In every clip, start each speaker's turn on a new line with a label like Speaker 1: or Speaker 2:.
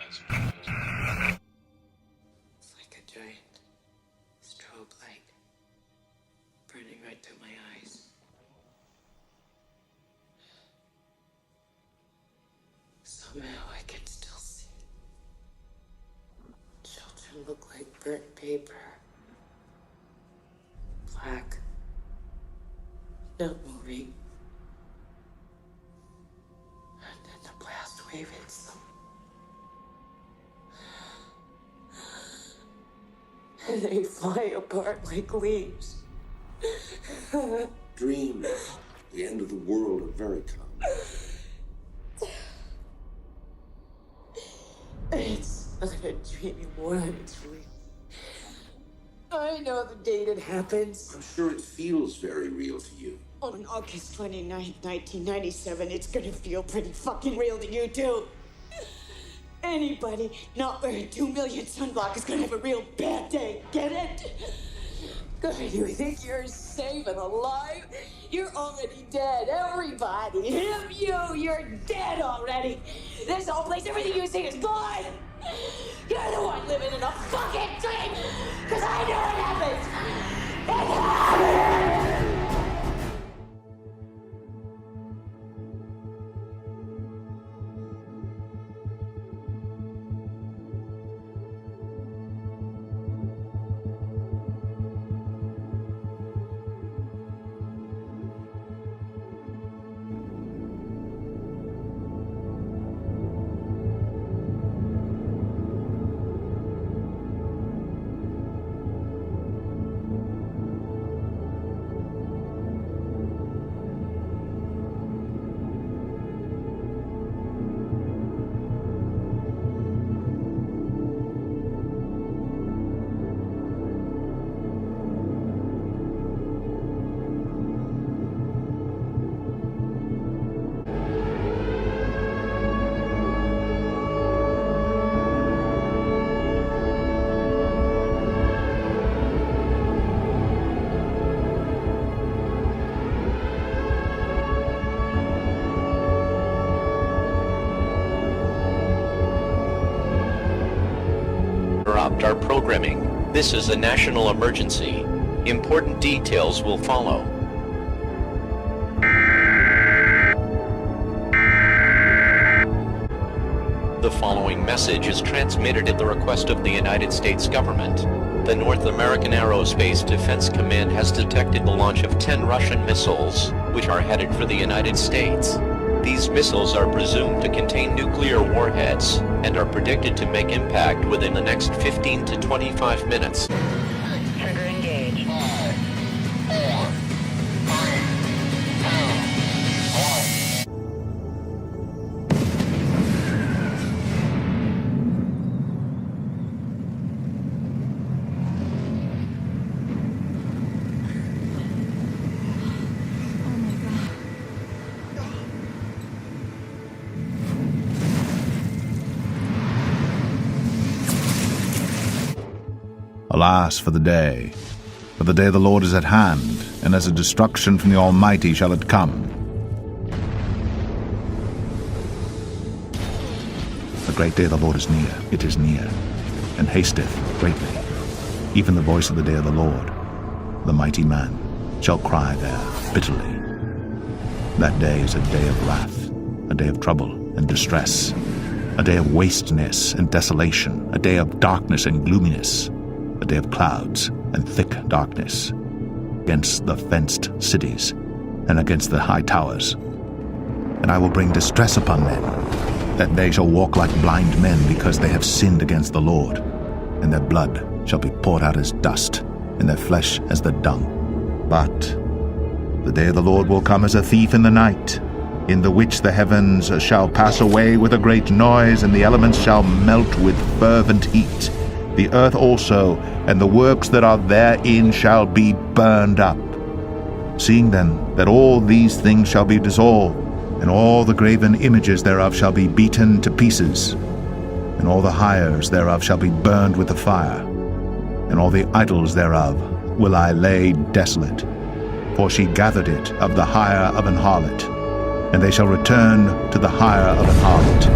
Speaker 1: It's like a giant strobe light burning right through my eyes. Somehow I can still see. Children look like burnt paper. Black. Not moving. And then the blast wave hits them. And they fly apart like leaves.
Speaker 2: Dreams. The end of the world are very common.
Speaker 1: It's not a dream anymore, it's real. I know the date it happens.
Speaker 2: I'm sure it feels very real to you.
Speaker 1: On August 29th, 1997, it's gonna feel pretty fucking real to you, too. Anybody not wearing 2 million sunblock is gonna have a real bad day, get it? God, you think you're safe and alive? You're already dead, everybody. Him, you're dead already. This whole place, everything you see is gone. You're the one living in a fucking dream, because I know what happens. It happens!
Speaker 3: Interrupt our programming. This is a national emergency. Important details will follow. The following message is transmitted at the request of the United States government. The North American Aerospace Defense Command has detected the launch of 10 Russian missiles, which are headed for the United States. These missiles are presumed to contain nuclear warheads and are predicted to make impact within the next 15 to 25 minutes.
Speaker 4: Trigger engaged.
Speaker 5: 5, 4, 3, 2, 1.
Speaker 6: Alas for the day of the Lord is at hand, and as a destruction from the Almighty shall it come. The great day of the Lord is near, it is near, and hasteth greatly. Even the voice of the day of the Lord, the mighty man, shall cry there bitterly. That day is a day of wrath, a day of trouble and distress, a day of wasteness and desolation, a day of darkness and gloominess, a day of clouds and thick darkness, against the fenced cities and against the high towers. And I will bring distress upon men, that they shall walk like blind men, because they have sinned against the Lord, and their blood shall be poured out as dust, and their flesh as the dung. But the day of the Lord will come as a thief in the night, in the which the heavens shall pass away with a great noise, and the elements shall melt with fervent heat. The earth also, and the works that are therein, shall be burned up. Seeing then that all these things shall be dissolved, and all the graven images thereof shall be beaten to pieces, and all the hires thereof shall be burned with the fire, and all the idols thereof will I lay desolate. For she gathered it of the hire of an harlot, and they shall return to the hire of an harlot.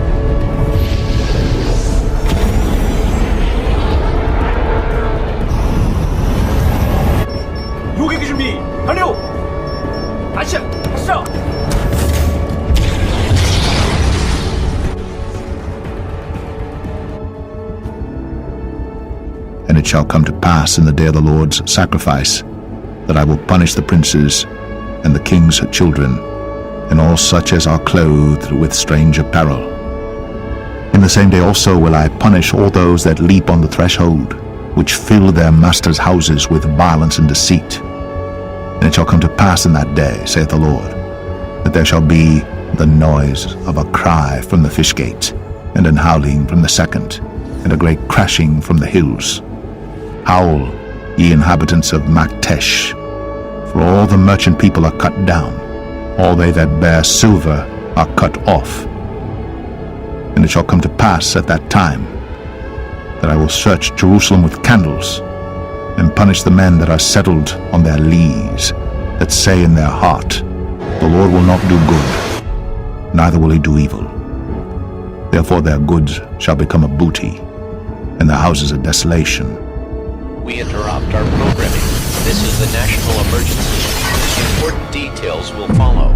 Speaker 6: it shall come to pass in the day of the Lord's sacrifice, that I will punish the princes and the king's children, and all such as are clothed with strange apparel. In the same day also will I punish all those that leap on the threshold, which fill their masters' houses with violence and deceit. And it shall come to pass in that day, saith the Lord, that there shall be the noise of a cry from the fish gate, and an howling from the second, and a great crashing from the hills. Howl, ye inhabitants of Maktesh, for all the merchant people are cut down, all they that bear silver are cut off. And it shall come to pass at that time that I will search Jerusalem with candles, and punish the men that are settled on their lees, that say in their heart, the Lord will not do good, neither will he do evil. Therefore their goods shall become a booty, and their houses a desolation.
Speaker 3: We interrupt our programming. This is the national emergency. Important details will follow.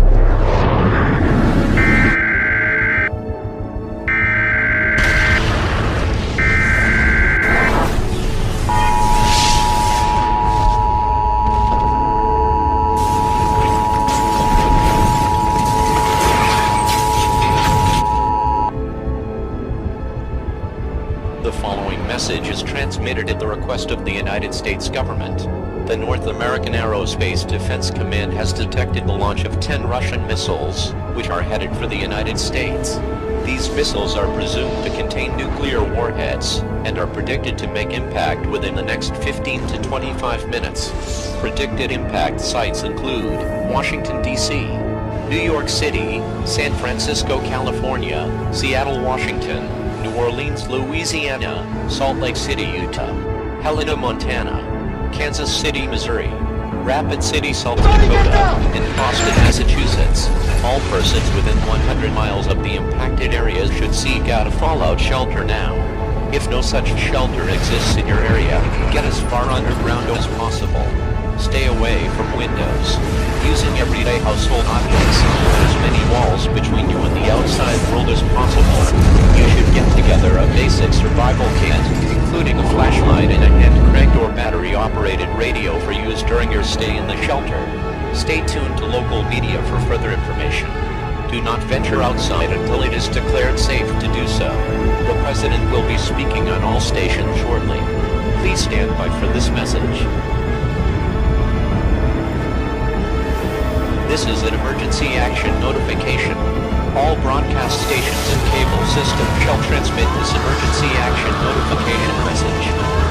Speaker 3: The following message is transmitted at the request of the United States government. The North American Aerospace Defense Command has detected the launch of 10 Russian missiles, which are headed for the United States. These missiles are presumed to contain nuclear warheads, and are predicted to make impact within the next 15 to 25 minutes. Predicted impact sites include Washington, D.C., New York City, San Francisco, California, Seattle, Washington, New Orleans, Louisiana, Salt Lake City, Utah, Helena, Montana, Kansas City, Missouri, Rapid City, South Dakota, and Boston, Massachusetts. All persons within 100 miles of the impacted areas should seek out a fallout shelter now. If no such shelter exists in your area, get as far underground as possible. Stay away from windows. Using everyday household objects, put as many walls between you and the outside world as possible. You should get together a basic survival kit, including a flashlight and a hand-cranked or battery-operated radio for use during your stay in the shelter. Stay tuned to local media for further information. Do not venture outside until it is declared safe to do so. The President will be speaking on all stations shortly. Please stand by for this message. This is an emergency action notification. All broadcast stations and cable systems shall transmit this emergency action notification message.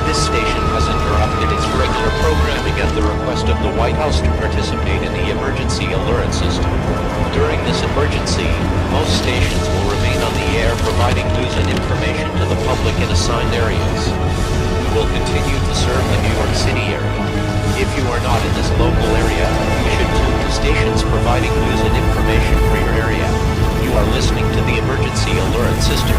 Speaker 3: This station has interrupted its regular programming at the request of the White House to participate in the emergency alert system. During this emergency, most stations will remain on the air providing news and information to the public in assigned areas. We will continue to serve the New York City area. If you are not in this local area, you should tune to stations providing news and information for your area. You are listening to the Emergency Alert System